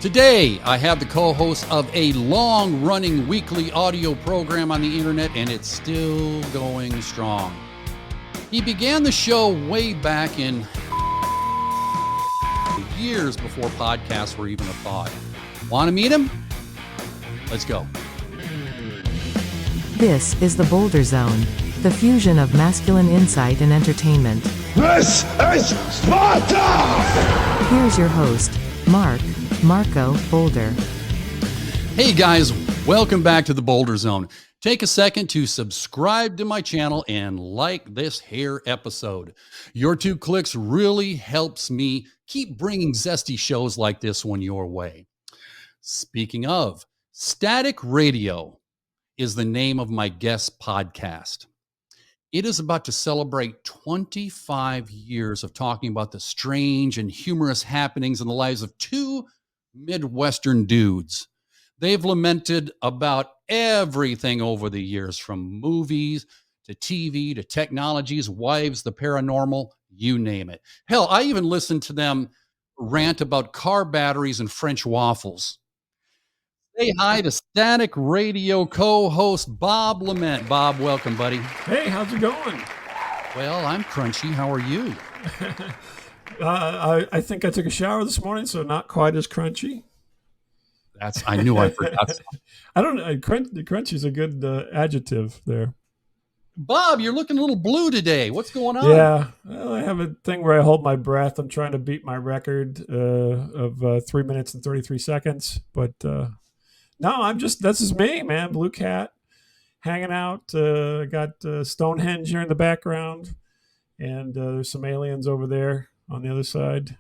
Today, I have the co-host of a long-running weekly audio program on the internet, and it's still going strong. He began the show way back in years before podcasts were even a thought. Want to meet him? Let's go. This is the Boulder Zone, the fusion of masculine insight and entertainment. This is Sparta! Here's your host, Marco Boulder. Hey guys, welcome back to the Boulder Zone. Take a second to subscribe to my channel and like this here episode. Your 2 clicks really helps me keep bringing zesty shows like this one your way. Speaking of, Static Radio is the name of my guest podcast. It is about to celebrate 25 years of talking about the strange and humorous happenings in the lives of 2 Midwestern dudes. They've lamented about everything over the years, from movies to TV to technologies, wives, the paranormal, you name it. Hell, I even listened to them rant about car batteries and French waffles. Say hi to Static Radio co-host Bob LeMent. Bob, welcome, buddy. Hey, how's it going? Well, I'm crunchy. How are you? I think I took a shower this morning, so not quite as crunchy. I knew I forgot. I don't know. Crunchy is a good adjective there. Bob, you're looking a little blue today. What's going on? Yeah, well, I have a thing where I hold my breath. I'm trying to beat my record of 3 minutes and 33 seconds. But no, this is me, man. Blue cat, hanging out. Got Stonehenge here in the background. And there's some aliens over there on the other side.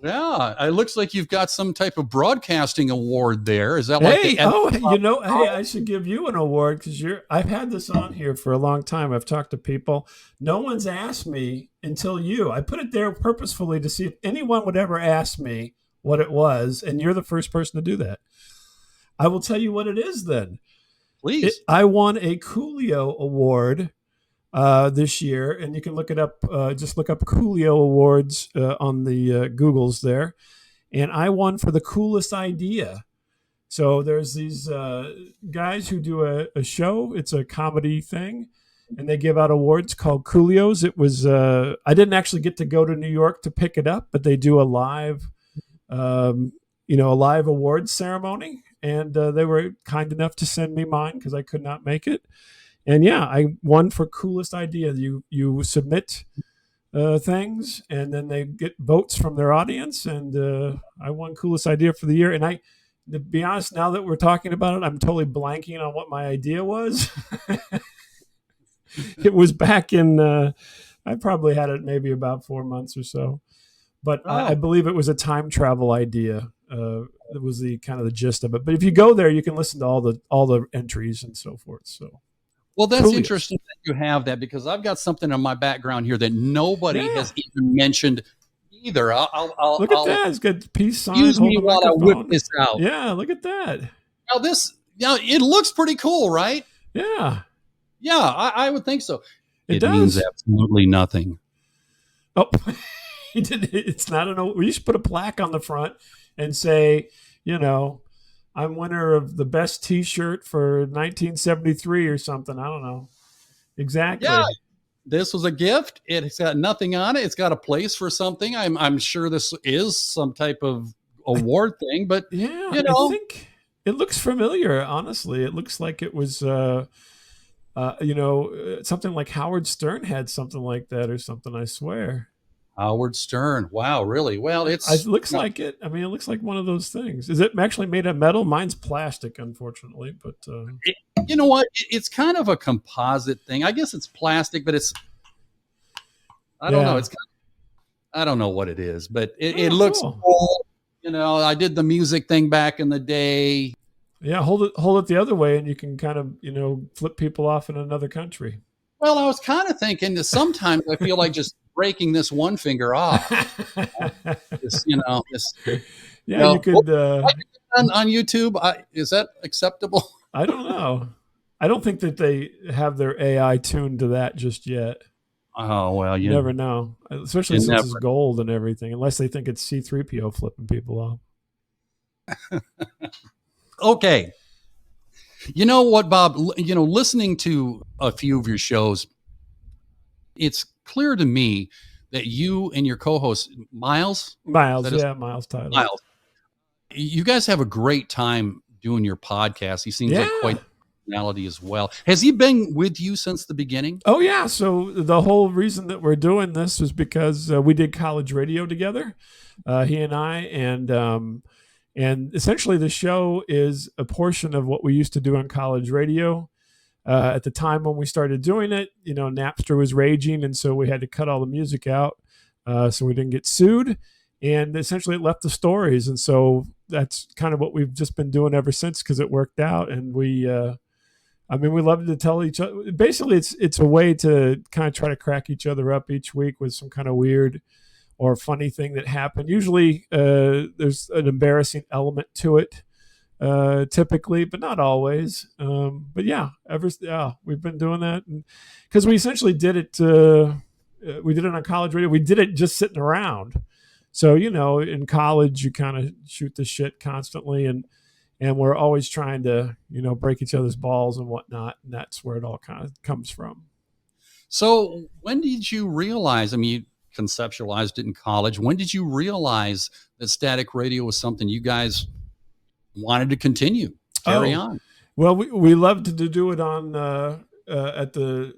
Yeah, it looks like you've got some type of broadcasting award there. Is that like hey, I should give you an award because I've had this on here for a long time. I've talked to people. No one's asked me until you. I put it there purposefully to see if anyone would ever ask me what it was, and you're the first person to do that. I will tell you what it is then. Please. I won a Coolio Award this year, and you can look it up. Just look up Coolio Awards on the Googles there. And I won for the coolest idea. So there's these guys who do a show. It's a comedy thing, and they give out awards called Coolios. It was I didn't actually get to go to New York to pick it up, but they do a live awards ceremony, and they were kind enough to send me mine because I could not make it. And yeah, I won for coolest idea. You submit things, and then they get votes from their audience, and I won coolest idea for the year. And to be honest, now that we're talking about it, I'm totally blanking on what my idea was. It was back in, I probably had it maybe about 4 months or so, but I believe it was a time travel idea. It was the kind of the gist of it. But if you go there, you can listen to all the entries and so forth. So. Well, that's interesting that you have that, because I've got something in my background here that nobody has even mentioned either. I'll look at that. It's got peace signs. Excuse me while I whip this out. Yeah, look at that. Now it looks pretty cool, right? Yeah. Yeah, I would think so. It means absolutely nothing. Oh, it's not we should put a plaque on the front and say, I'm winner of the best T-shirt for 1973 or something. I don't know. Exactly. Yeah, this was a gift. It's got nothing on it. It's got a place for something. I'm sure this is some type of award thing, but yeah, I think it looks familiar. Honestly, it looks like it was, something like Howard Stern had something like that or something. I swear. Howard Stern. Wow, really? Well, it looks like it. I mean, it looks like one of those things. Is it actually made of metal? Mine's plastic, unfortunately. But you know what? It's kind of a composite thing. I guess it's plastic, but I don't know. I don't know what it is, but it looks cool. I did the music thing back in the day. Yeah, hold it the other way, and you can kind of flip people off in another country. Well, I was kind of thinking that sometimes I feel like just breaking this one finger off. You could on YouTube. Is that acceptable? I don't know. I don't think that they have their AI tuned to that just yet. Oh, well, you never know, especially since it's gold and everything, unless they think it's C-3PO flipping people off. Okay. You know what, Bob? Listening to a few of your shows, it's clear to me that you and your co-host, Miles, is Miles, that his yeah, Miles Tyler. Miles, you guys have a great time doing your podcast. He seems like quite Yeah. a personality as well. Has he been with you since the beginning? Oh yeah. So the whole reason that we're doing this was because we did college radio together, he and I, and essentially the show is a portion of what we used to do on college radio. At the time when we started doing it, Napster was raging, and so we had to cut all the music out so we didn't get sued. And essentially, it left the stories, and so that's kind of what we've just been doing ever since because it worked out, and we love to tell each other. Basically, it's a way to kind of try to crack each other up each week with some kind of weird or funny thing that happened. Usually, there's an embarrassing element to it, typically, but not always. But yeah, we've been doing that because we essentially did it. We did it on college radio. We did it just sitting around. So in college, you kind of shoot the shit constantly, and we're always trying to break each other's balls and whatnot, and that's where it all kind of comes from. So when did you realize? I mean, you conceptualized it in college. When did you realize that static radio was something you guys wanted to carry on? Well, we loved to do it on at the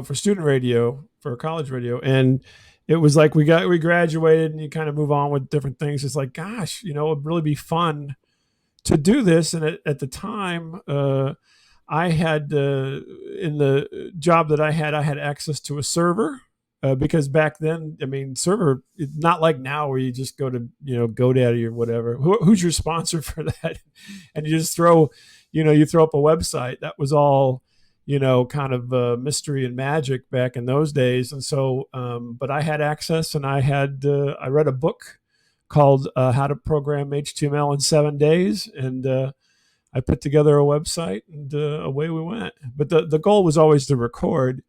for student radio, for college radio, and it was like we graduated and you kind of move on with different things. It's like, gosh, it would really be fun to do this. And at the time, I had in the job that I had access to a server. Because back then, I mean, server, it's not like now where you just go to, GoDaddy or whatever. Who's your sponsor for that? And you just throw, you throw up a website. That was all, kind of mystery and magic back in those days. And so, but I had access, and I read a book called How to Program HTML in 7 Days. And I put together a website, and away we went. But the goal was always to record.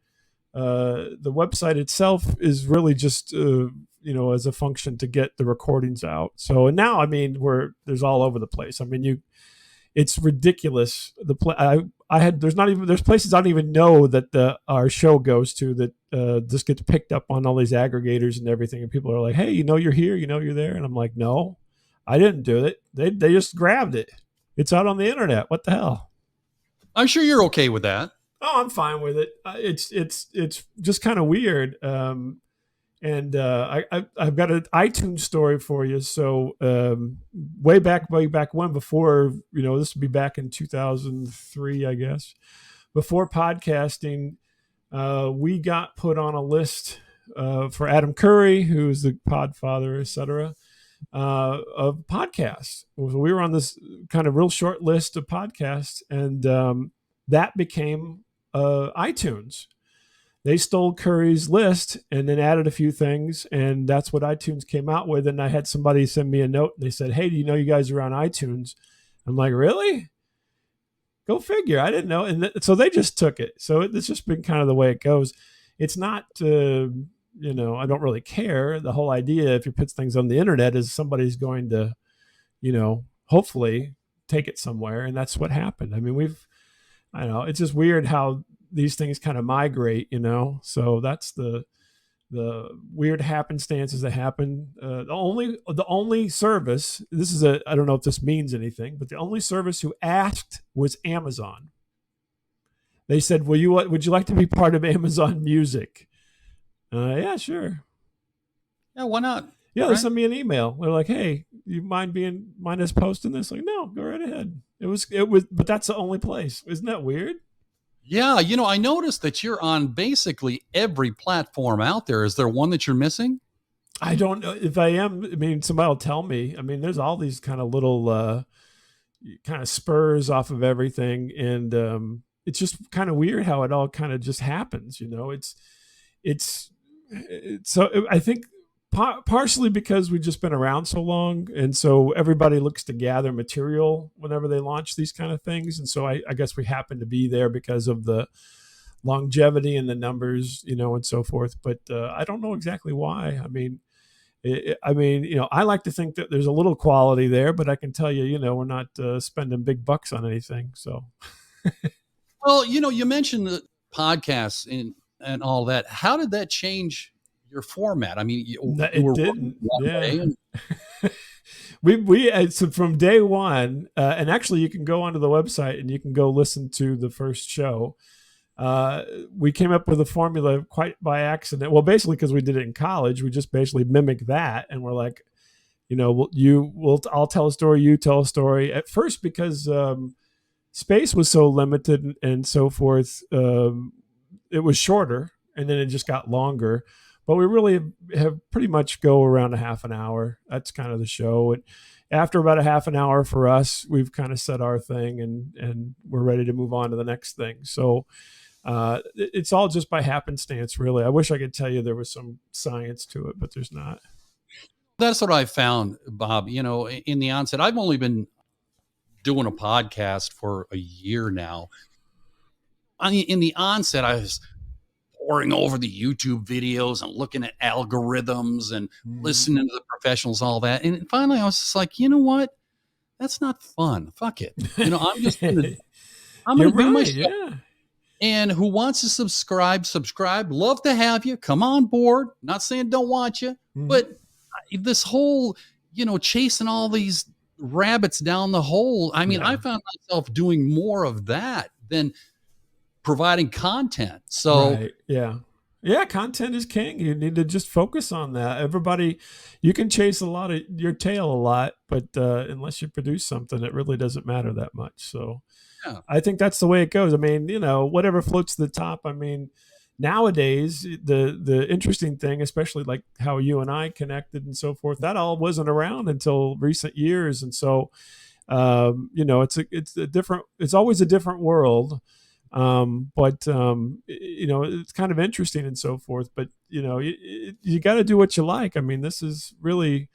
The website itself is really just as a function to get the recordings out. So, and now, I mean, there's all over the place. I mean, it's ridiculous. There's places I don't even know that our show goes to that just gets picked up on all these aggregators and everything, and people are like, hey, you're here, you're there, and I'm like, no, I didn't do it. They just grabbed it. It's out on the internet. What the hell? I'm sure you're okay with that. Oh, I'm fine with it. It's just kind of weird. And I've got an iTunes story for you. So way back when, before this would be back in 2003, I guess. Before podcasting, we got put on a list for Adam Curry, who's the Podfather, etc., of podcasts. We were on this kind of real short list of podcasts, and that became iTunes. They stole Curry's list and then added a few things, and that's what iTunes came out with. And I had somebody send me a note, and they said, hey, do you know you guys are on iTunes? I'm like, really? Go figure. I didn't know. And so they just took it. So it's just been kind of the way it goes. It's not, I don't really care. The whole idea, if you put things on the internet, is somebody's going to, hopefully take it somewhere. And that's what happened. I mean, I don't know. It's just weird how these things kind of migrate, So that's the weird happenstances that happen. The only service. I don't know if this means anything, but the only service who asked was Amazon. They said, would you like to be part of Amazon Music? Yeah, sure. Yeah, why not? Yeah, they sent me an email. They're like, hey, you mind us posting this? Like, no, go right ahead. It was, but that's the only place. Isn't that weird? Yeah, I noticed that you're on basically every platform out there. Is there one that you're missing? I don't know if I am. I mean, somebody will tell me. I mean, there's all these kind of little kind of spurs off of everything, and it's just kind of weird how it all kind of just happens. It's so I think partially because we've just been around so long, and so everybody looks to gather material whenever they launch these kind of things, and so I guess we happen to be there because of the longevity and the numbers, and so forth. But I don't know exactly why. I mean, I mean, I like to think that there's a little quality there, but I can tell you, we're not spending big bucks on anything. So Well, you mentioned the podcasts and all that. How did that change your format? I mean, you it were running didn't. one Yeah. way, and So from day one, and actually you can go onto the website and you can go listen to the first show. We came up with a formula quite by accident. Well, basically because we did it in college, we just basically mimicked that, and we're like, I'll tell a story, you tell a story. At first, because space was so limited and so forth, it was shorter, and then it just got longer. But we really have pretty much go around a half an hour. That's kind of the show. And after about a half an hour for us, we've kind of said our thing, and we're ready to move on to the next thing. So it's all just by happenstance, really. I wish I could tell you there was some science to it, but there's not. that's what I found, Bob. In the onset, I've only been doing a podcast for a year now. In the onset, I was poring over the YouTube videos and looking at algorithms and listening to the professionals, all that. And finally, I was just like, you know what? That's not fun. Fuck it. I'm just gonna do my show. Yeah. And who wants to subscribe. Love to have you. Come on board. Not saying don't want you, but this whole, chasing all these rabbits down the hole. I mean, I found myself doing more of that than providing content. So Right. Yeah, content is king. You need to just focus on that. Everybody, you can chase your tail a lot, but unless you produce something, it really doesn't matter that much. So yeah. I think that's the way it goes. I mean, whatever floats to the top. I mean, nowadays, the interesting thing, especially like how you and I connected and so forth, that all wasn't around until recent years. And so, it's always a different world. But it's kind of interesting and so forth, but you got to do what you like. I mean, this is really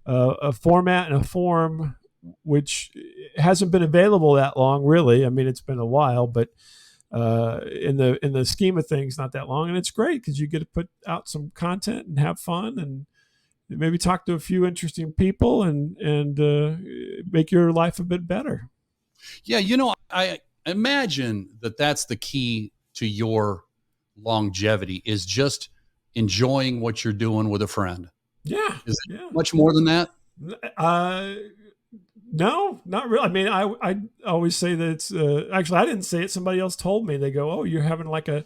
a format and a form which hasn't been available that long, really. I mean, it's been a while, but in the scheme of things, not that long. And it's great because you get to put out some content and have fun and maybe talk to a few interesting people and make your life a bit better. Yeah. I imagine that that's the key to your longevity, is just enjoying what you're doing with a friend. Yeah. Is it much more than that? No, not really. I mean, I always say that it's actually, I didn't say it. Somebody else told me. They go, "Oh, you're having like a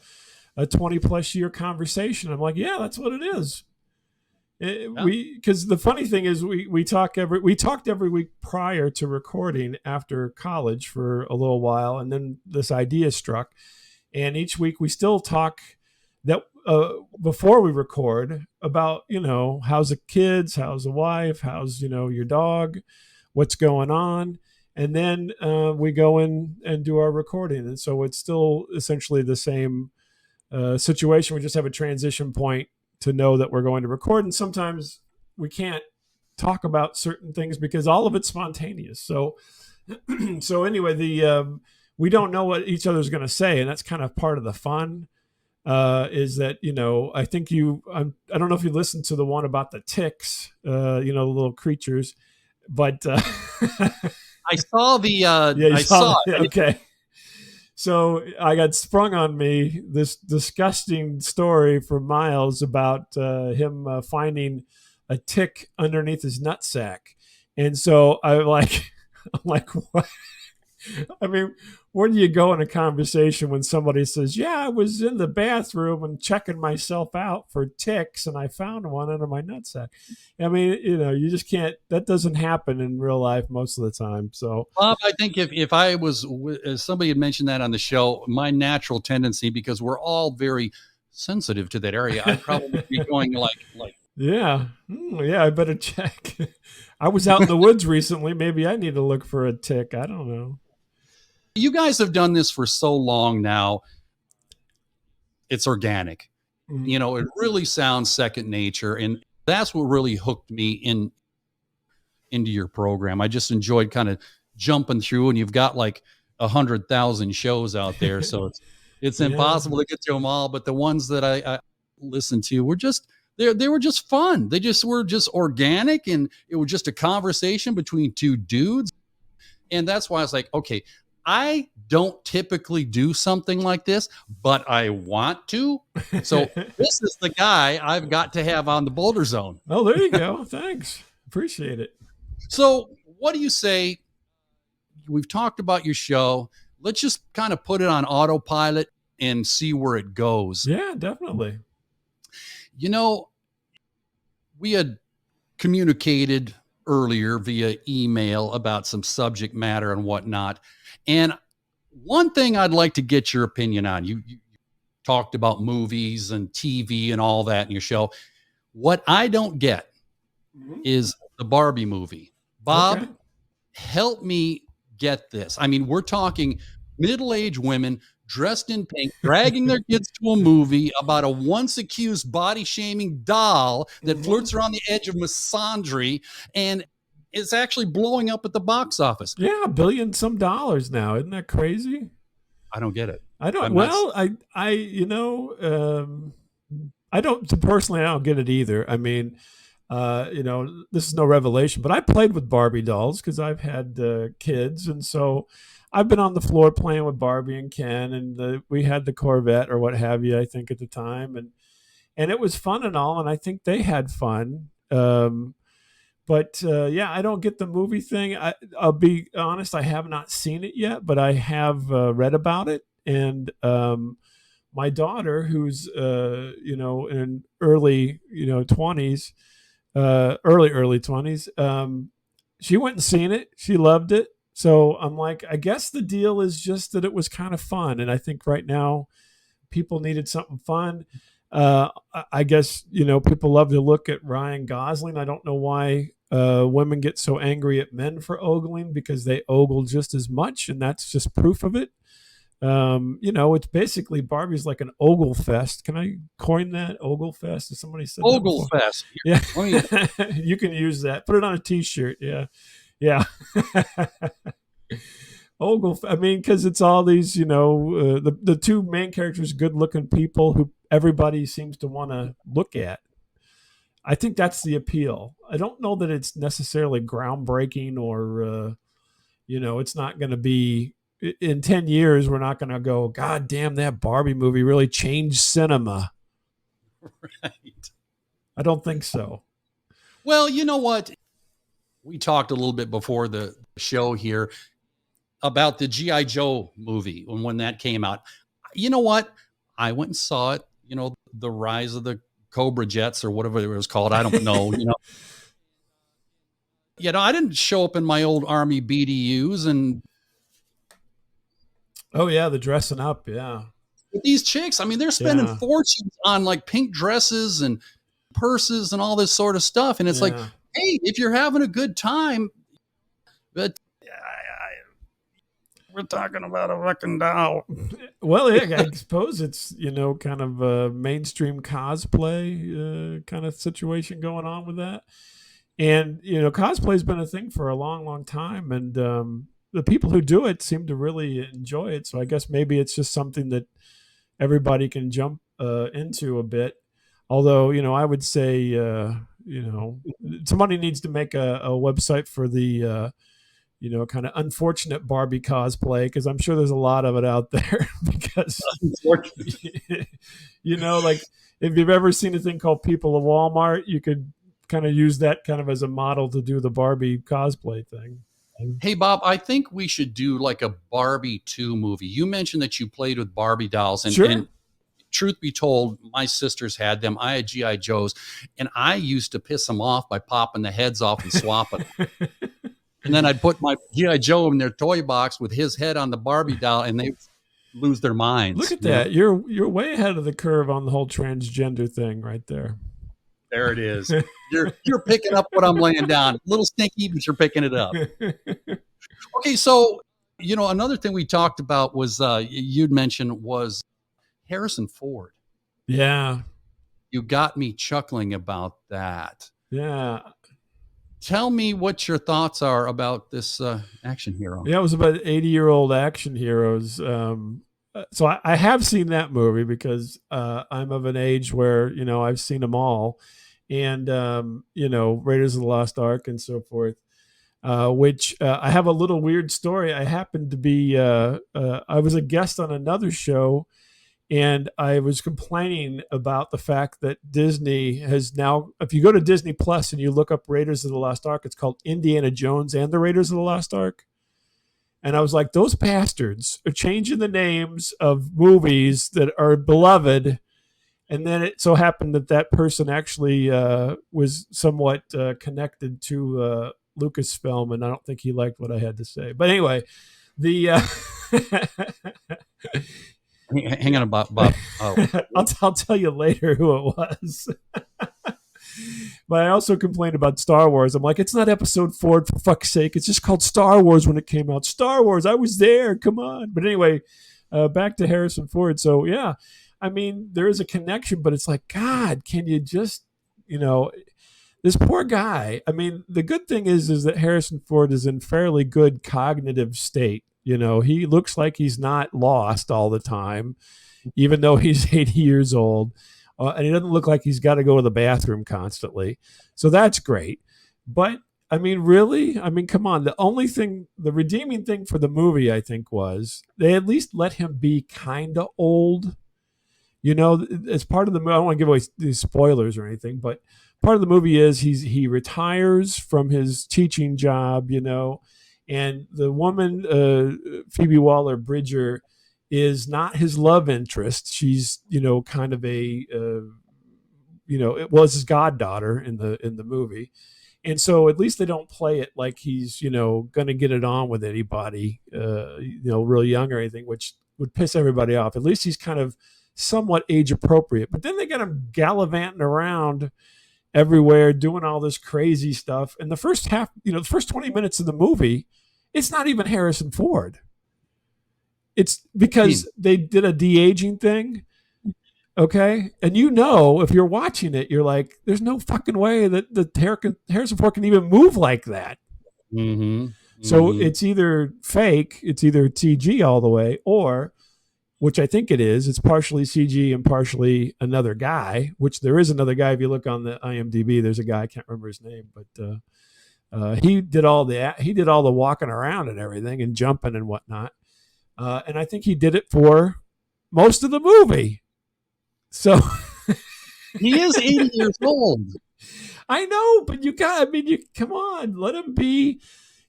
20 plus year conversation." I'm like, "Yeah, that's what it is." Because the funny thing is we talked every week prior to recording after college for a little while, and then this idea struck, and each week we still talk that before we record about how's the kids, how's the wife, how's your dog, what's going on, and then we go in and do our recording. And so it's still essentially the same situation. We just have a transition point to know that we're going to record, and sometimes we can't talk about certain things because all of it's spontaneous. So anyway, we don't know what each other's going to say, and that's kind of part of the fun. Is that I think I don't know if you listened to the one about the ticks, the little creatures, but I saw the yeah, you I saw it. Okay. So I got sprung on me this disgusting story from Miles about him finding a tick underneath his nutsack, and so I'm like, what? I mean, where do you go in a conversation when somebody says, "Yeah, I was in the bathroom and checking myself out for ticks, and I found one under my nutsack"? I mean, you just can't. That doesn't happen in real life most of the time. So, Bob, I think if I was, somebody had mentioned that on the show, my natural tendency, because we're all very sensitive to that area, I'd probably be going like. Yeah, I better check. I was out in the woods recently. Maybe I need to look for a tick. I don't know. You guys have done this for so long now. It's organic. Mm-hmm. It really sounds second nature, and that's what really hooked me into your program. I just enjoyed kind of jumping through, and you've got like 100,000 shows out there, so it's impossible to get to them all. But the ones that I listened to were just They were just fun. They just were just organic, and it was just a conversation between two dudes. And that's why I was like, okay, I don't typically do something like this, but I want to. So this is the guy I've got to have on the Boulder Zone. Oh, there you go. Thanks. Appreciate it. So what do you say? We've talked about your show. Let's just kind of put it on autopilot and see where it goes. Yeah, definitely. You know, we had communicated earlier via email about some subject matter and whatnot. And one thing I'd like to get your opinion on, you talked about movies and TV and all that in your show. What I don't get is the Barbie movie. Bob, Okay. help me get this. I mean, we're talking middle-aged women dressed in pink, dragging their kids to a movie about a once accused body shaming doll that flirts around the edge of misandry, and it's actually blowing up at the box office. Yeah, $1 billion some dollars now. Isn't that crazy? I don't get it. I don't. I'm Well, I don't personally. I don't get it either. I mean, this is no revelation, but I played with Barbie dolls because I've had kids, and so I've been on the floor playing with Barbie and Ken, and we had the Corvette or what have you. I think at the time, and it was fun and all, and I think they had fun. But yeah, I don't get the movie thing. I'll be honest, I have not seen it yet, but I have read about it. And my daughter, who's in early 20s, early 20s, she went and seen it. She loved it. So I'm like, I guess the deal is just that it was kind of fun. And I think right now people needed something fun. I guess, people love to look at Ryan Gosling. I don't know why women get so angry at men for ogling, because they ogle just as much, and that's just proof of it. It's basically Barbie's like an ogle fest. Can I coin that? Ogle fest? Has somebody said Ogle that Fest. Yeah, Let me- you can use that. Put it on a T-shirt. Yeah, yeah. Ogle. I mean, because it's all these, the two main characters, good-looking people who everybody seems to want to look at. I think that's the appeal. I don't know that it's necessarily groundbreaking, or it's not going to be in 10 years. We're not going to go, God damn, that Barbie movie really changed cinema. Right. I don't think so. Well, you know what? We talked a little bit before the show here about the G.I. Joe movie when that came out. You know what? I went and saw it, the Rise of the Cobra Jets or whatever it was called. I don't know, I didn't show up in my old Army BDUs and Oh yeah, the dressing up. Yeah, these chicks, I mean, they're spending Yeah. fortunes on like pink dresses and purses and all this sort of stuff. And it's like, Yeah. hey, if you're having a good time, but we're talking about a fucking doll. Well, yeah, I suppose it's kind of a mainstream cosplay kind of situation going on with that. And cosplay's been a thing for a long, long time, and the people who do it seem to really enjoy it. So I guess maybe it's just something that everybody can jump into a bit. Although I would say somebody needs to make a website for the kind of unfortunate Barbie cosplay, because I'm sure there's a lot of it out there. Because like if you've ever seen a thing called People of Walmart, you could kind of use that kind of as a model to do the Barbie cosplay thing. Hey, Bob, I think we should do like a Barbie 2 movie. You mentioned that you played with Barbie dolls, and, Sure. and truth be told, my sisters had them. I had G.I. Joes, and I used to piss them off by popping the heads off and swapping them. And then I'd put my G.I. Joe in their toy box with his head on the Barbie doll, and they lose their minds. Look at that. You're way ahead of the curve on the whole transgender thing right there. There it is. You're picking up what I'm laying down. A little stinky, but you're picking it up. Okay, so another thing we talked about was you'd mentioned was Harrison Ford. Yeah. You got me chuckling about that. Yeah. Tell me what your thoughts are about this action hero. Yeah, it was about 80-year-old action heroes. so I have seen that movie because I'm of an age where I've seen them all, and Raiders of the Lost Ark and so forth. Which I have a little weird story. I happened to be I was a guest on another show, and I was complaining about the fact that Disney has now, if you go to Disney Plus and you look up Raiders of the Lost Ark, it's called Indiana Jones and the Raiders of the Lost Ark. And I was like, those bastards are changing the names of movies that are beloved. And then it so happened that that person actually was somewhat connected to Lucasfilm, and I don't think he liked what I had to say. But anyway, the Hang on, Bob. Oh, I'll tell you later who it was. But I also complained about Star Wars. I'm like, it's not Episode 4 for fuck's sake. It's just called Star Wars when it came out. Star Wars, I was there. Come on. But anyway, back to Harrison Ford. So yeah, I mean, there is a connection, but it's like, God, can you just, this poor guy. I mean, the good thing is that Harrison Ford is in fairly good cognitive state. He looks like he's not lost all the time, even though he's 80 years old. And he doesn't look like he's got to go to the bathroom constantly. So that's great. But, I mean, really? I mean, come on. The redeeming thing for the movie, I think, was they at least let him be kind of old. As part of the movie, I don't want to give away these spoilers or anything, but part of the movie is he retires from his teaching job, and the woman, Phoebe Waller-Bridger, is not his love interest. She's, kind of a, it was his goddaughter in the movie. And so at least they don't play it like he's, going to get it on with anybody, real young or anything, which would piss everybody off. At least he's kind of somewhat age appropriate. But then they get him gallivanting around everywhere, doing all this crazy stuff. And the first half, the first 20 minutes of the movie, it's not even Harrison Ford. It's because they did a de-aging thing. Okay. And if you're watching it, you're like, there's no fucking way that Harrison Ford can even move like that. mm-hmm. So it's either fake, it's either CG all the way, or, which I think it is, it's partially CG and partially another guy, which there is another guy. If you look on the IMDb, there's a guy, I can't remember his name, but he did all the walking around and everything and jumping and whatnot. And I think he did it for most of the movie. So he is 80 years old. I know, but come on, let him be,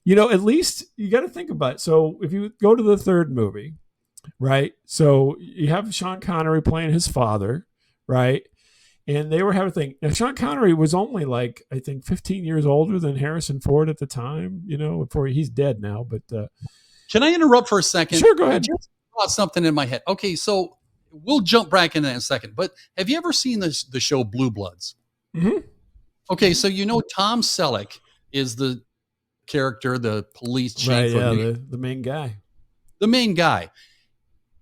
at least you got to think about it. So if you go to the third movie, right? So you have Sean Connery playing his father, right? And they were having a thing. Now, Sean Connery was only like, I think 15 years older than Harrison Ford at the time, before he's dead now, but, can I interrupt for a second? Sure, go ahead. I just brought something in my head. Okay, so we'll jump back in that in a second. But have you ever seen the show Blue Bloods? Mm-hmm. Okay, so Tom Selleck is the character, the police chief. Right, yeah, the main guy. The main guy.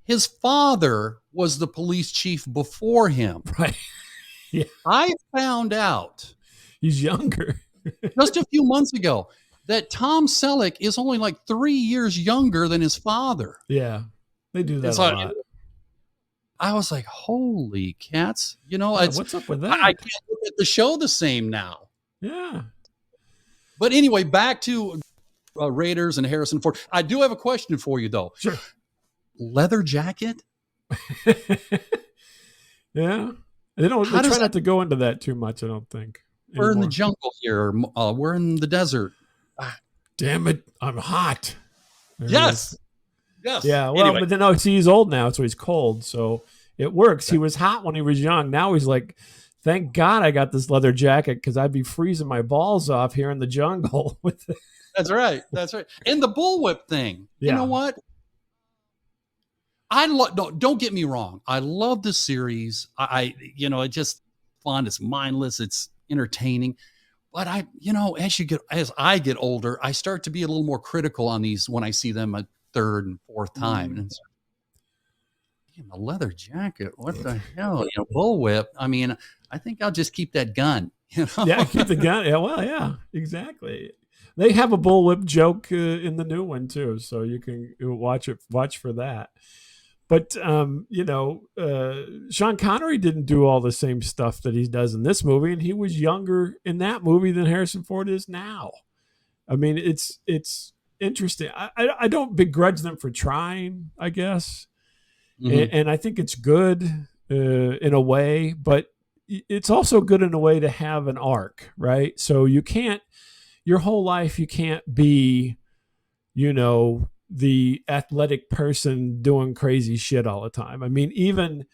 His father was the police chief before him. Right. Yeah. I found out. He's younger. just a few months ago that Tom Selleck is only like 3 years younger than his father. Yeah, they do that a lot. I was like, holy cats. What's up with that? I can't look at the show the same now. Yeah. But anyway, back to Raiders and Harrison Ford. I do have a question for you, though. Sure. Leather jacket? Yeah. They try not to go into that too much, I don't think. We're in the jungle here. We're in the desert. Damn it, I'm hot. Yes. Yes. Yeah, well, anyway. But then he's old now, so he's cold. So it works. He was hot when he was young. Now he's like, thank God I got this leather jacket because I'd be freezing my balls off here in the jungle. That's right. That's right. And the bullwhip thing. Yeah. You know what? Don't get me wrong. I love the series. It's just fun. It's mindless. It's entertaining. But as I get older, I start to be a little more critical on these when I see them a third and fourth time. And damn, a leather jacket. What the hell? Bullwhip. I mean, I think I'll just keep that gun. Yeah, keep the gun. Yeah, well, yeah, exactly. They have a bullwhip joke in the new one too, so you can watch for that. But Sean Connery didn't do all the same stuff that he does in this movie, and he was younger in that movie than Harrison Ford is now. I mean, it's interesting. I don't begrudge them for trying, I guess, and I think it's good in a way, but it's also good in a way to have an arc, right? So you can't your whole life you can't be, the athletic person doing crazy shit all the time. I mean, even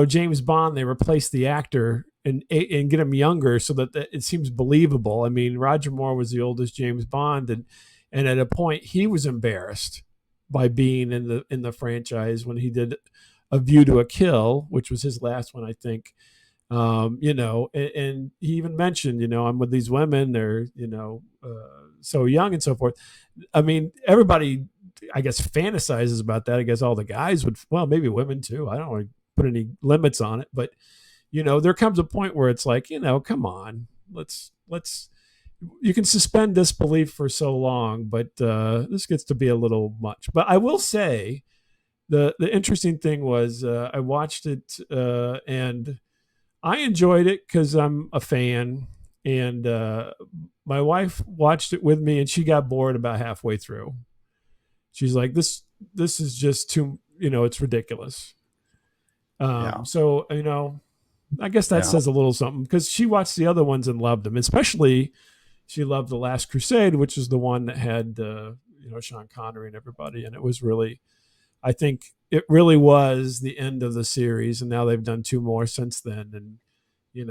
James Bond, they replaced the actor and get him younger so that it seems believable. I mean, Roger Moore was the oldest James Bond, and at a point he was embarrassed by being in the franchise when he did A View to a Kill, which was his last one, I think. And he even mentioned, I'm with these women, they're, so young and so forth. I mean, everybody, I guess, fantasizes about that. I guess all the guys would, well, maybe women too. I don't want to put any limits on it, but there comes a point where it's like, come on, let's, you can suspend disbelief for so long, but this gets to be a little much. But I will say the interesting thing was I watched it and I enjoyed it because I'm a fan, and my wife watched it with me, and she got bored about halfway through. She's like, "This is just too, it's ridiculous." So I guess that says a little something because she watched the other ones and loved them. Especially, she loved The Last Crusade, which is the one that had Sean Connery and everybody, and it was really, I think it really was the end of the series, and now they've done 2 more since then, and you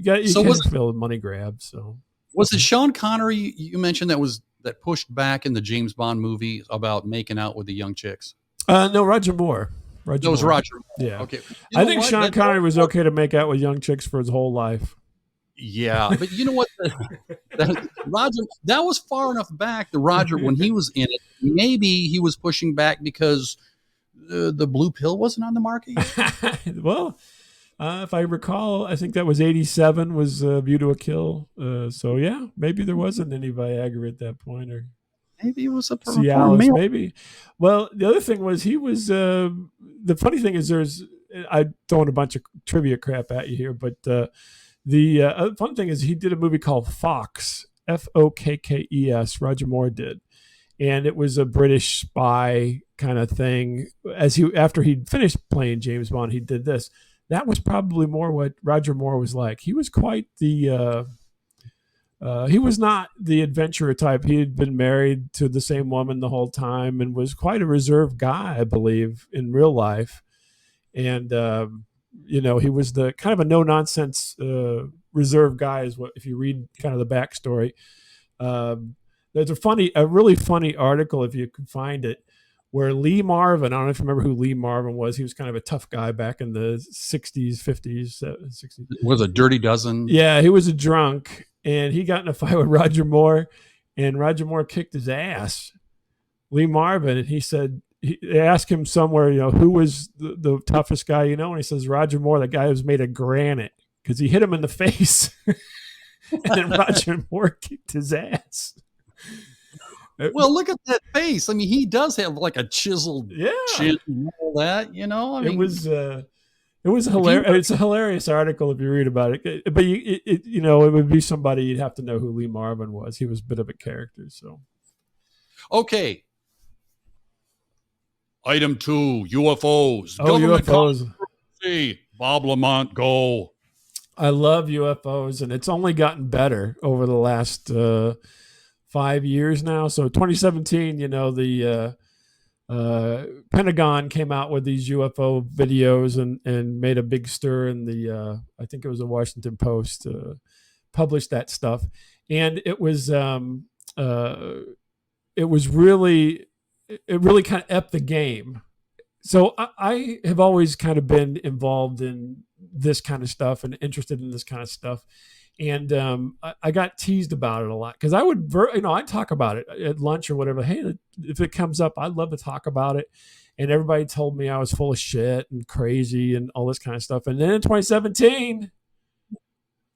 can't feel a money grab. So was it Sean Connery you mentioned that pushed back in the James Bond movie about making out with the young chicks? No, Roger Moore. That was Roger Moore. Yeah. Okay. I think Sean Connery was okay to make out with young chicks for his whole life. Yeah, but you know what? Roger, that was far enough back. The Roger, when he was in it, maybe he was pushing back because the blue pill wasn't on the market yet. Well, if I recall, I think that was 87 was View to a Kill. So yeah, maybe there wasn't any Viagra at that point, or maybe it was a Cialis, maybe. Well, the other thing was he was. The funny thing is, I'm throwing a bunch of trivia crap at you here, but the fun thing is he did a movie called Fox, Fokkes. Roger Moore did, and it was a British spy kind of thing. After he'd finished playing James Bond, he did this. That was probably more what Roger Moore was like. He was quite the. He was not the adventurer type. He had been married to the same woman the whole time and was quite a reserved guy, I believe, in real life. And he was the kind of a no nonsense reserved guy. Is what if you read kind of the backstory. There's a really funny article if you can find it, where Lee Marvin, I don't know if you remember who Lee Marvin was. He was kind of a tough guy back in the 60s, 50s, 60s. Was a Dirty Dozen. Yeah, he was a drunk, and he got in a fight with Roger Moore, and Roger Moore kicked his ass. Lee Marvin, and he said, they asked him somewhere, who was the toughest guy, and he says, Roger Moore, the guy who's made of granite, because he hit him in the face. And then Roger Moore kicked his ass. Well, look at that face. I mean, he does have like a chiseled chin and all that, I mean, it was hilarious. It's a hilarious article if you read about it. But it would be somebody you'd have to know who Lee Marvin was. He was a bit of a character. So, okay. Item 2: UFOs. Oh, UFOs. Bob LeMent, go. I love UFOs, and it's only gotten better over the last 5 years now. So 2017, the Pentagon came out with these UFO videos and made a big stir in the I think it was the Washington Post published that stuff, and it really kind of upped the game. So I have always kind of been involved in this kind of stuff and interested in this kind of stuff. And I got teased about it a lot because I would, I'd talk about it at lunch or whatever. Hey, if it comes up, I'd love to talk about it. And everybody told me I was full of shit and crazy and all this kind of stuff. And then in 2017,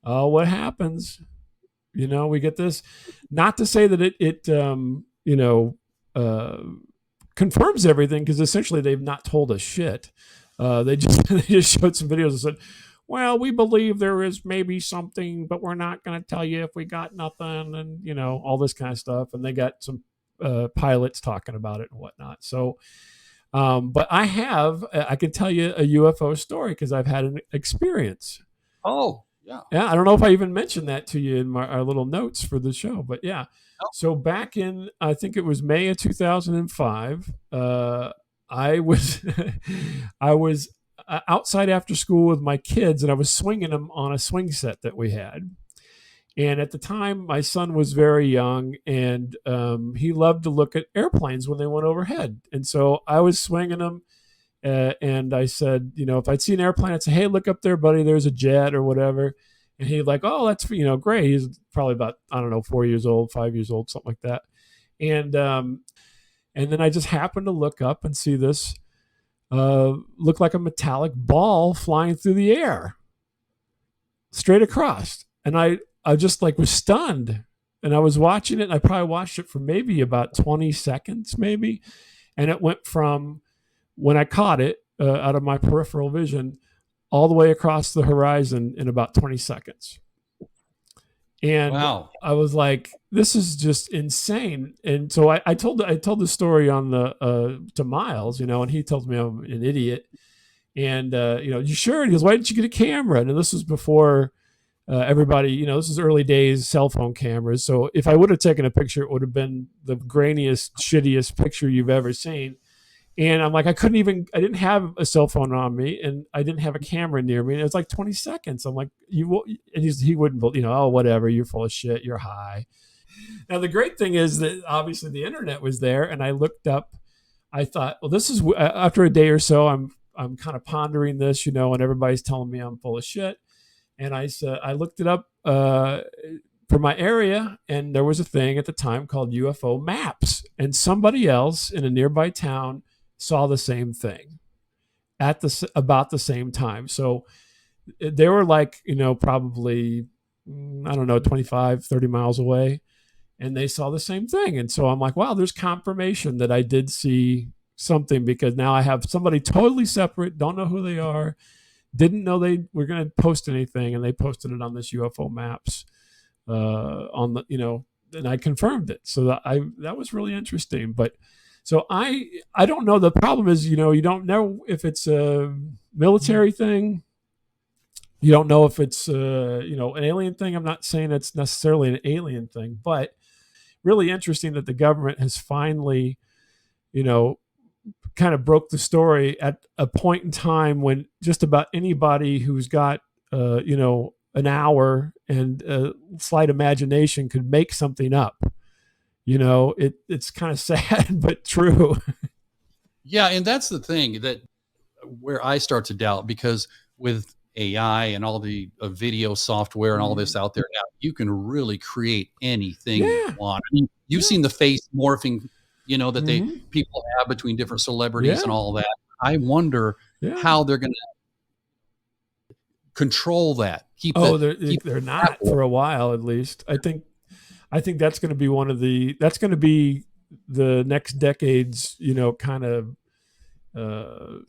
what happens? We get this. Not to say that it confirms everything, because essentially they've not told us shit. They just showed some videos and said, well, we believe there is maybe something, but we're not going to tell you if we got nothing, and all this kind of stuff. And they got some pilots talking about it and whatnot. So, but I can tell you a UFO story because I've had an experience. Oh, yeah. Yeah, I don't know if I even mentioned that to you in our little notes for the show, but yeah. Oh. So back in, I think it was May of 2005, I was I was outside after school with my kids, and I was swinging them on a swing set that we had. And at the time, my son was very young, and he loved to look at airplanes when they went overhead. And so I was swinging them, and I said, if I'd see an airplane, I'd say, hey, look up there, buddy, there's a jet or whatever. And he'd like, oh, that's, great. He's probably about, I don't know, 4 years old, 5 years old, something like that. And then I just happened to look up and see this look like a metallic ball flying through the air straight across. And I just like was stunned, and I was watching it, and I probably watched it for maybe about 20 seconds, maybe. And it went from when I caught it out of my peripheral vision all the way across the horizon in about 20 seconds. And wow. I was like, this is just insane. And so I told the story on to Miles, and he tells me I'm an idiot. And, you sure? And he goes, why didn't you get a camera? And this was before everybody, this is early days cell phone cameras. So if I would have taken a picture, it would have been the grainiest, shittiest picture you've ever seen. And I'm like, I didn't have a cell phone on me, and I didn't have a camera near me. And it was like 20 seconds. I'm like, he wouldn't, oh, whatever, you're full of shit, you're high. Now, the great thing is that obviously the internet was there, and I looked up, I thought, well, this is, after a day or so, I'm kind of pondering this, and everybody's telling me I'm full of shit. And I said, I looked it up for my area, and there was a thing at the time called UFO maps, and somebody else in a nearby town saw the same thing at about the same time. So they were like, probably, I don't know, 25, 30 miles away, and they saw the same thing. And so I'm like, wow, there's confirmation that I did see something, because now I have somebody totally separate, don't know who they are, didn't know they were going to post anything, and they posted it on this UFO maps on the, and I confirmed it. So that was really interesting. But so I don't know. The problem is, you don't know if it's a military thing. You don't know if it's an alien thing. I'm not saying it's necessarily an alien thing, but really interesting that the government has finally, kind of broke the story at a point in time when just about anybody who's got an hour and a slight imagination could make something up. It's kind of sad but true. Yeah, and that's the thing that where I start to doubt, because with AI and all the video software and all this out there now, you can really create anything you want. I mean, you've seen the face morphing, that people have between different celebrities and all that. I wonder how they're going to control that. They're not for a while, at least. I think that's going to be that's going to be the next decade's, kind of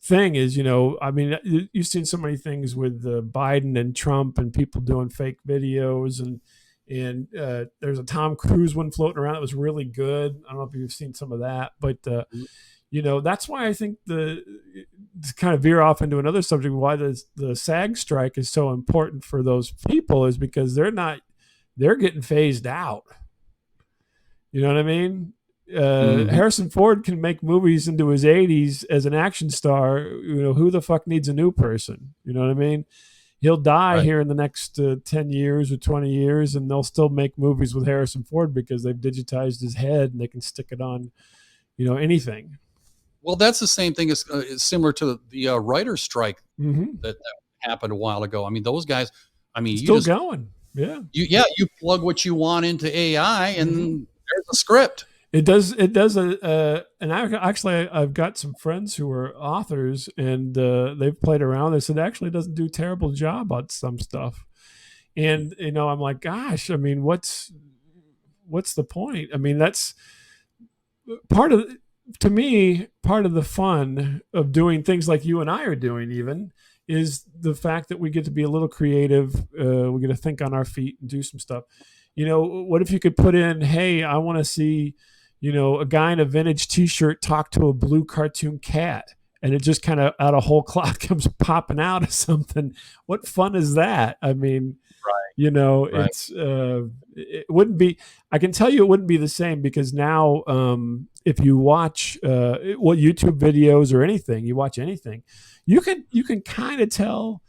thing is, I mean, you've seen so many things with Biden and Trump and people doing fake videos, and there's a Tom Cruise one floating around that was really good. I don't know if you've seen some of that, but that's why I think to kind of veer off into another subject, why the SAG strike is so important for those people is because they're getting phased out. You know what I mean? Harrison Ford can make movies into his 80s as an action star. Who the fuck needs a new person? You know what I mean? He'll die here in the next 10 years or 20 years, and they'll still make movies with Harrison Ford because they've digitized his head and they can stick it on, anything. Well, that's the same thing as similar to the writer's strike that happened a while ago. I mean, those guys, still going. Yeah. You plug what you want into AI and there's a script. It does. And I've got some friends who are authors, and they've played around. They said it actually doesn't do a terrible job on some stuff. And, I'm like, gosh, what's the point? That's part of to me, part of the fun of doing things like you and I are doing, even, is the fact that we get to be a little creative. We get to think on our feet and do some stuff. What if you could put in, hey, I want to see, a guy in a vintage T-shirt talk to a blue cartoon cat, and it just kind of out of whole cloth comes popping out of something. What fun is that? I mean, Right. it wouldn't be. I can tell you, it wouldn't be the same because now, if you watch YouTube videos or anything, you watch anything, you can kind of tell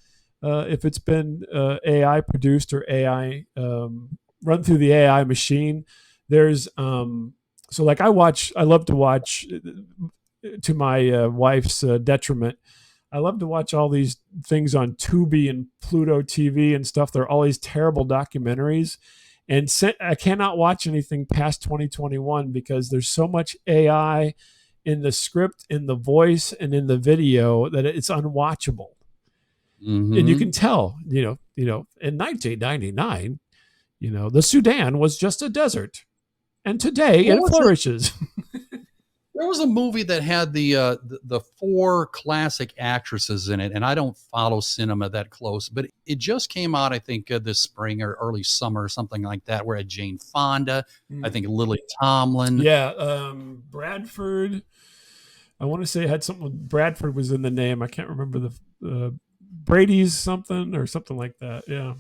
if it's been AI produced or AI run through the AI machine. There's so like I love to watch, to my wife's detriment. I love to watch all these things on Tubi and Pluto TV and stuff. They're all these terrible documentaries. And I cannot watch anything past 2021 because there's so much AI in the script, in the voice, and in the video that it's unwatchable. And you Mm-hmm. can tell, in 1999, the Sudan was just a desert, and today What it was it? flourishes. There was a movie that had the four classic actresses in it, and I don't follow cinema that close, but it just came out, I think, this spring or early summer or something like that, where it had Jane Fonda, I think Lily Tomlin. Yeah, Bradford. I want to say it had something with Bradford was in the name. I can't remember the Brady's something or something like that. Yeah.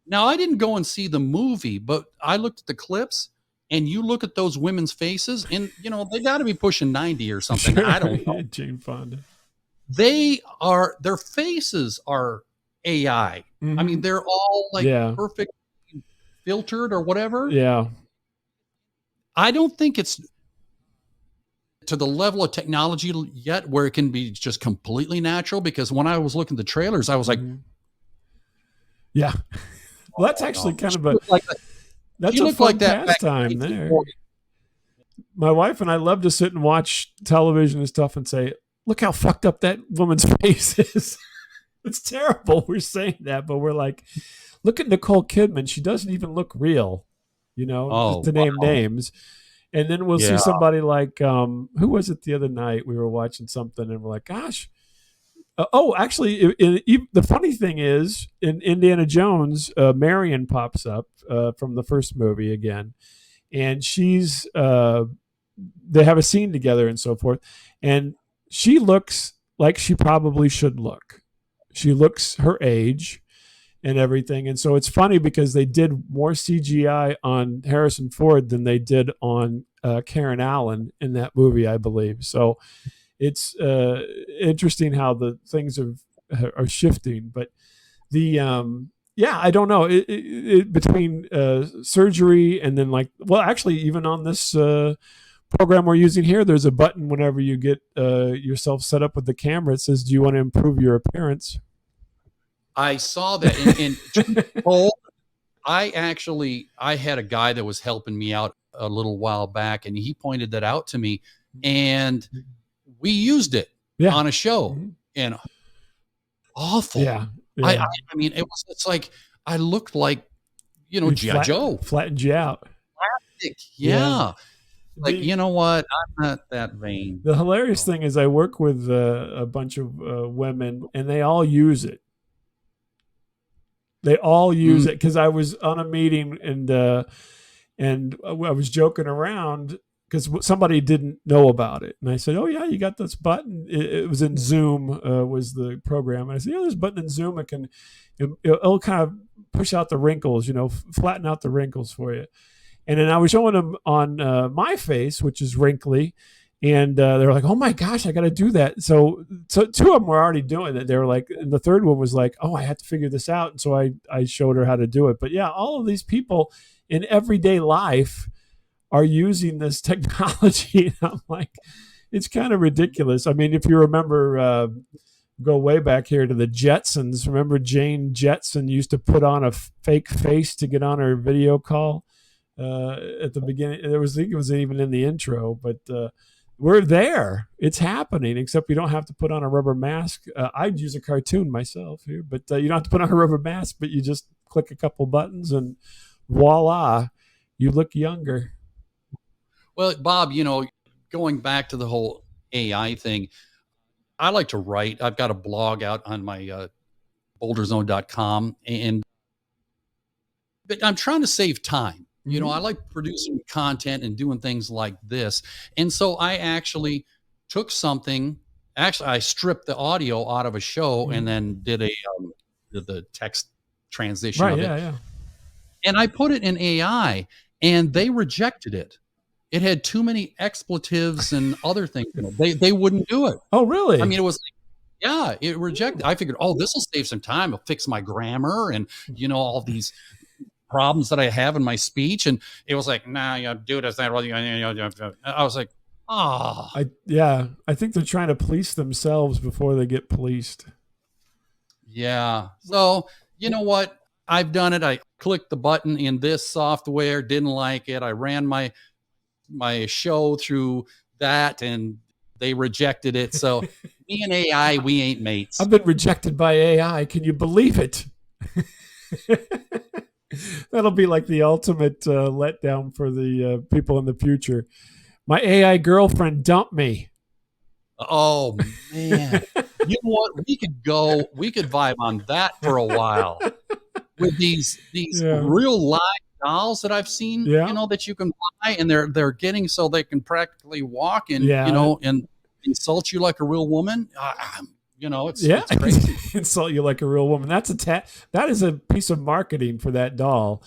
Now, I didn't go and see the movie, but I looked at the clips, and you look at those women's faces, and they got to be pushing 90 or something. Sure. I don't know. Jane Fonda. Their faces are AI. I mean, Mm-hmm. they're all like Yeah. perfect filtered or whatever. Yeah. I don't think it's to the level of technology yet where it can be just completely natural, because when I was looking at the trailers, I was like, Mm-hmm. Yeah. Well, that's oh actually no, kind she of a looked like that. that's She a looked like fun that back in pastime there. 1840. My wife and I love to sit and watch television and stuff and say, "Look how fucked up that woman's face is." It's terrible. We're saying that, but we're like, look at Nicole Kidman. She doesn't even look real, just Oh to name wow. names. And then we'll see Yeah. somebody like, who was it the other night? We were watching something and we're like, gosh. Actually, the funny thing is, in Indiana Jones, Marion pops up from the first movie again, and they have a scene together and so forth, and she looks like she probably should look. She looks her age and everything. And so it's funny because they did more CGI on Harrison Ford than they did on Karen Allen in that movie, I believe. So it's interesting how the things are shifting. But yeah, I don't know. Between surgery and then actually, even on this program we're using here, there's a button whenever you get yourself set up with the camera. It says, "Do you want to improve your appearance?" I saw that, and truth be told, I had a guy that was helping me out a little while back, and he pointed that out to me, and we used it Yeah. on a show, Mm-hmm. and awful. Yeah. I Yeah. I, I mean, it's like I looked like We GI Joe. flattened you out. Yeah. Yeah, like The you know what? I'm not that vain. the hilarious So, thing is I work with a bunch of women and they all use it. They all use mm, it because I was on a meeting and I was joking around because somebody didn't know about it, and I said, "Oh yeah, you got this button." It was in Zoom, was the program, and I said, "Yeah, this button in Zoom. It'll kind of push out the wrinkles, flatten out the wrinkles for you." And then I was showing them on my face, which is wrinkly, and they were like, "Oh my gosh, I got to do that." So two of them were already doing it. They were like, and the third one was like, "Oh, I had to figure this out." And so I showed her how to do it. But yeah, all of these people in everyday life are using this technology. And I'm like, it's kind of ridiculous. I mean, if you remember, go way back here to the Jetsons. Remember Jane Jetson used to put on a fake face to get on her video call at the beginning. I think it was even in the intro, but we're there. It's happening, except you don't have to put on a rubber mask. I'd use a cartoon myself here, but you don't have to put on a rubber mask, but you just click a couple buttons and voila, you look younger. well, Bob, going back to the whole AI thing, I like to write. I've got a blog out on my bolderzone.com, and but I'm trying to save time. You know, I like producing content and doing things like this. And so I actually took something, actually, I stripped the audio out of a show and then did the text transition Right. of Yeah. it. Yeah. And I put it in AI and they rejected it. It had too many expletives and other things. You know, they wouldn't do it. Oh, really? I mean, it was yeah, it rejected. I figured, oh, this will save some time. It'll fix my grammar and all these problems that I have in my speech. And it was like, nah, you do this. That. I was like, oh, I think they're trying to police themselves before they get policed. yeah. So you know what? I've done it. I clicked the button in this software, didn't like it. I ran my show through that and they rejected it. So me and AI, we ain't mates. I've been rejected by AI. Can you believe it? That'll be like the ultimate letdown for the people in the future. My AI girlfriend dumped me. Oh man. You know what? We could vibe on that for a while. With these real live dolls that I've seen, that you can buy, and they're getting so they can practically walk and and insult you like a real woman. It's crazy. Insult you like a real woman. That is a piece of marketing for that doll.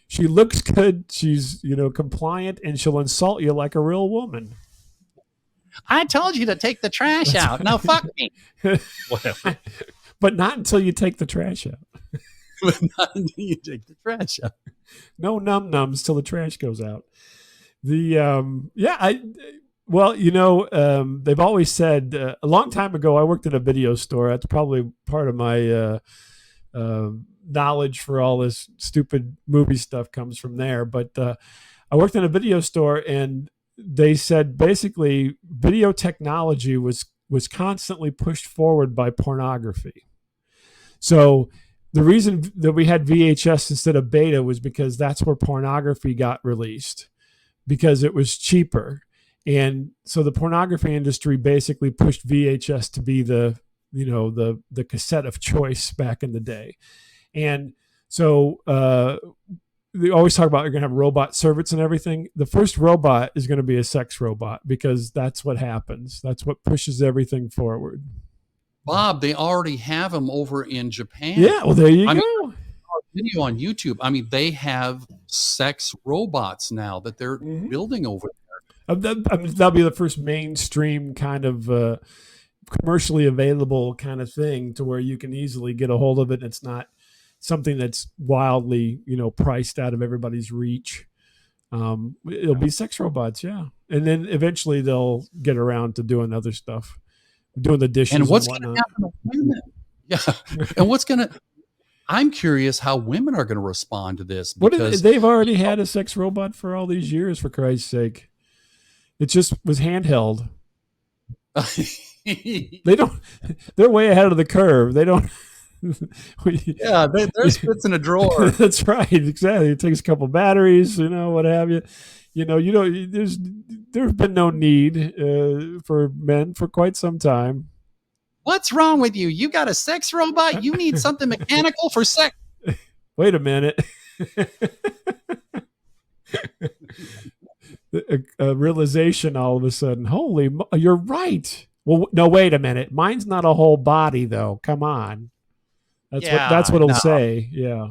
She looks good. She's compliant, and she'll insult you like a real woman. I told you to take the trash out. Now fuck me. Whatever. But not until you take the trash out. But not until you take the trash out. No nums till the trash goes out. They've always said a long time ago. I worked in a video store. That's probably part of my knowledge for all this stupid movie stuff comes from there. But I worked in a video store, and they said basically video technology was constantly pushed forward by pornography. So the reason that we had VHS instead of beta was because that's where pornography got released, because it was cheaper. And so the pornography industry basically pushed VHS to be the cassette of choice back in the day. And so they always talk about you're going to have robot servants and everything. The first robot is going to be a sex robot, because that's what happens. That's what pushes everything forward. Bob, they already have them over in Japan. Yeah, well, there you go. Video on YouTube. I mean, they have sex robots now that they're building over there. That'll be the first mainstream kind of commercially available kind of thing, to where you can easily get a hold of it. And it's not something that's wildly, priced out of everybody's reach. It'll be sex robots, yeah. And then eventually they'll get around to doing other stuff, doing the dishes and what's going to happen to women? Yeah. And I'm curious how women are going to respond to this. Because they've already had a sex robot for all these years, for Christ's sake. It just was handheld. They're way ahead of the curve. They don't. There's fits in a drawer. That's right, exactly. It takes a couple batteries, what have you. There's been no need for men for quite some time. What's wrong with you? You got a sex robot? You need something mechanical for sex? Wait a minute. A realization all of a sudden. You're right. Well, no, wait a minute. Mine's not a whole body, though. Come on. That's what it'll say. Yeah.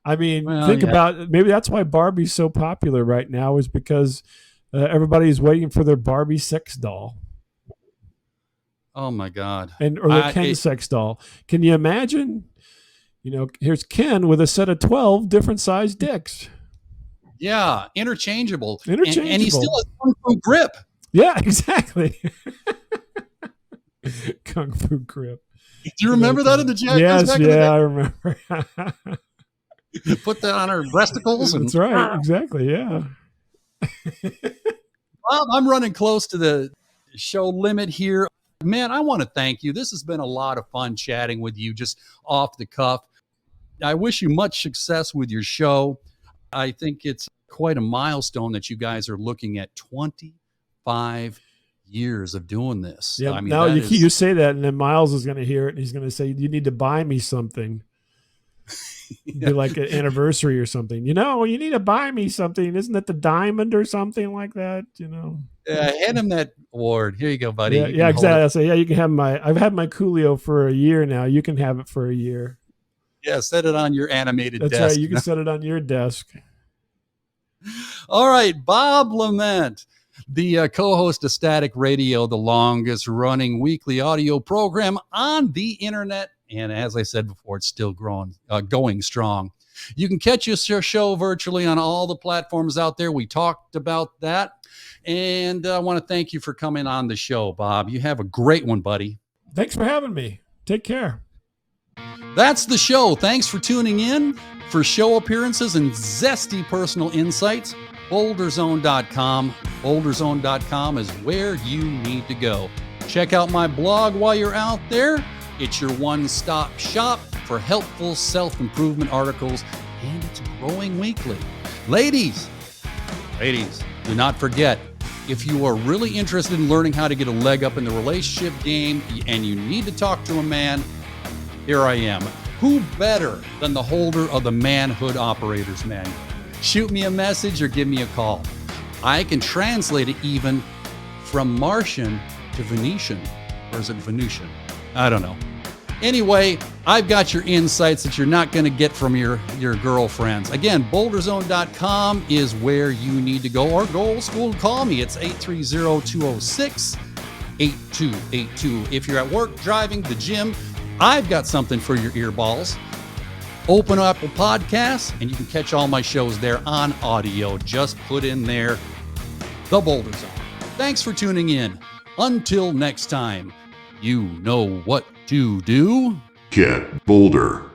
I mean, think about, maybe that's why Barbie's so popular right now, is because everybody's waiting for their Barbie sex doll. Oh my God. Or the Ken sex doll. Can you imagine? Here's Ken with a set of 12 different sized dicks. Yeah, interchangeable. And he still has Kung Fu grip. Yeah, exactly. Kung Fu grip. Do you remember that in the Jack? Yes, I remember. Put that on her breasticles. That's right, exactly, yeah. Well, I'm running close to the show limit here. Man, I want to thank you. This has been a lot of fun chatting with you, just off the cuff. I wish you much success with your show. I think it's quite a milestone that you guys are looking at 20 5 years of doing this. Yeah. I mean, now that you say that, and then Miles is going to hear it, and he's going to say, "You need to buy me something." Yeah. Be like an anniversary or something. You need to buy me something. Isn't it the diamond or something like that? Yeah, hand him that award. Here you go, buddy. Yeah, You yeah, can hold it. exactly. I say, yeah, you can have I've had my Coolio for a year now. You can have it for a year. Yeah, set it on your animated That's desk. right. You can set it on your desk. All right, Bob LeMent, the co-host of Static Radio, the longest running weekly audio program on the internet. And as I said before, it's still going strong. You can catch your show virtually on all the platforms out there. We talked about that. And I want to thank you for coming on the show, Bob. You have a great one, buddy. Thanks for having me. Take care. That's the show. Thanks for tuning in. For show appearances and zesty personal insights, bolderzone.com. Bolderzone.com is where you need to go. Check out my blog while you're out there. It's your one-stop shop for helpful self-improvement articles, and it's growing weekly. Ladies, do not forget, if you are really interested in learning how to get a leg up in the relationship game and you need to talk to a man, here I am. Who better than the holder of the Manhood Operator's Manual? Shoot me a message or give me a call. I can translate it even from Martian to Venetian. Or is it Venusian? I don't know. Anyway, I've got your insights that you're not going to get from your girlfriends. Again, bolderzone.com is where you need to go, or go old school and call me. It's 830-206-8282. If you're at work, driving, the gym, I've got something for your earballs. Open Apple Podcasts, and you can catch all my shows there on audio. Just put in there The Boulder Zone. Thanks for tuning in. Until next time, you know what to do. Get bolder.